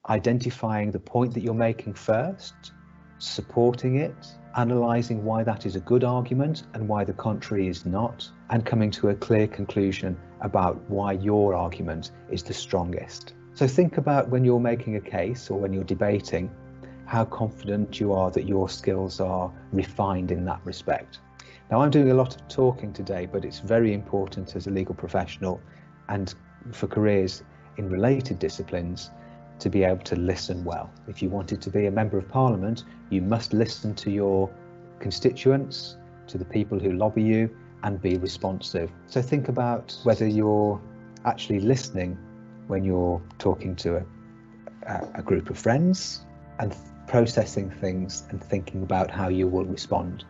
identifying the point that you're making first, supporting it, analysing why that is a good argument and why the contrary is not, and coming to a clear conclusion about why your argument is the strongest. So think about when you're making a case or when you're debating, how confident you are that your skills are refined in that respect. Now, I'm doing a lot of talking today, but it's very important as a legal professional and for careers in related disciplines to be able to listen well. If you wanted to be a member of Parliament, you must listen to your constituents, to the people who lobby you, and be responsive. So think about whether you're actually listening when you're talking to a group of friends and processing things and thinking about how you will respond,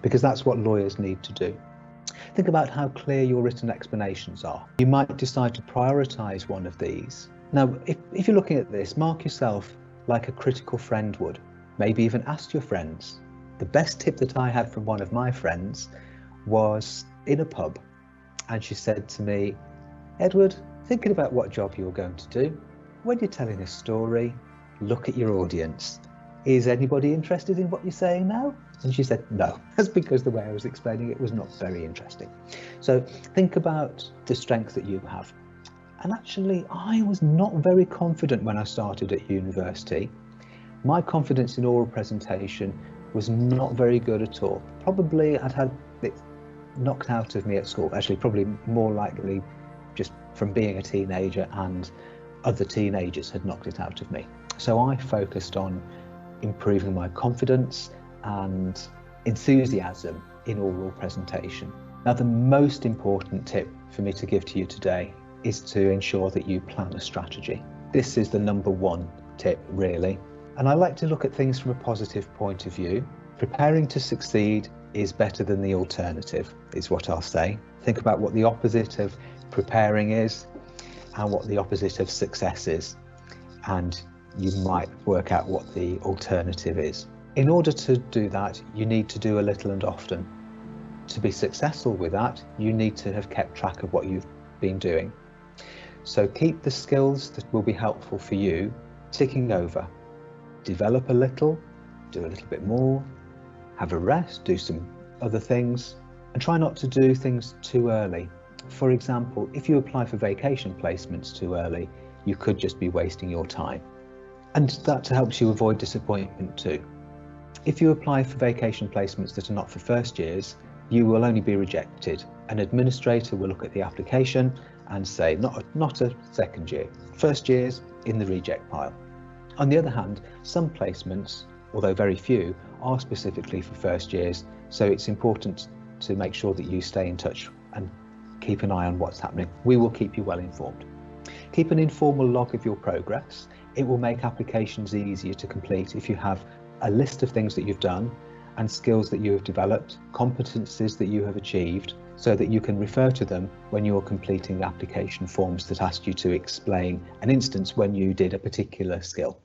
because that's what lawyers need to do. Think about how clear your written explanations are. You might decide to prioritise one of these. Now, if you're looking at this, mark yourself like a critical friend would. Maybe even ask your friends. The best tip that I had from one of my friends was in a pub, and she said to me, "Edward, thinking about what job you're going to do, when you're telling a story, look at your audience. Is anybody interested in what you're saying now?" And she said, "No." That's because the way I was explaining it was not very interesting. So think about the strength that you have. And actually, I was not very confident when I started at university. My confidence in oral presentation was not very good at all. Probably I'd had it knocked out of me at school. Actually, probably more likely just from being a teenager, and other teenagers had knocked it out of me. So I focused on improving my confidence and enthusiasm in oral presentation. Now, the most important tip for me to give to you today is to ensure that you plan a strategy. This is the number one tip, really. And I like to look at things from a positive point of view. Preparing to succeed is better than the alternative, is what I'll say. Think about what the opposite of preparing is and what the opposite of success is, and you might work out what the alternative is. In order to do that, you need to do a little and often. To be successful with that, you need to have kept track of what you've been doing. So keep the skills that will be helpful for you ticking over. Develop a little, do a little bit more, have a rest, do some other things, and try not to do things too early. For example, if you apply for vacation placements too early, you could just be wasting your time. And that helps you avoid disappointment too. If you apply for vacation placements that are not for first years, you will only be rejected. An administrator will look at the application and say, not a second year. First year's in the reject pile. On the other hand, some placements, although very few, are specifically for first years, so it's important to make sure that you stay in touch and keep an eye on what's happening. We will keep you well informed. Keep an informal log of your progress. It will make applications easier to complete if you have a list of things that you've done and skills that you have developed, competencies that you have achieved, so that you can refer to them when you're completing application forms that ask you to explain an instance when you did a particular skill.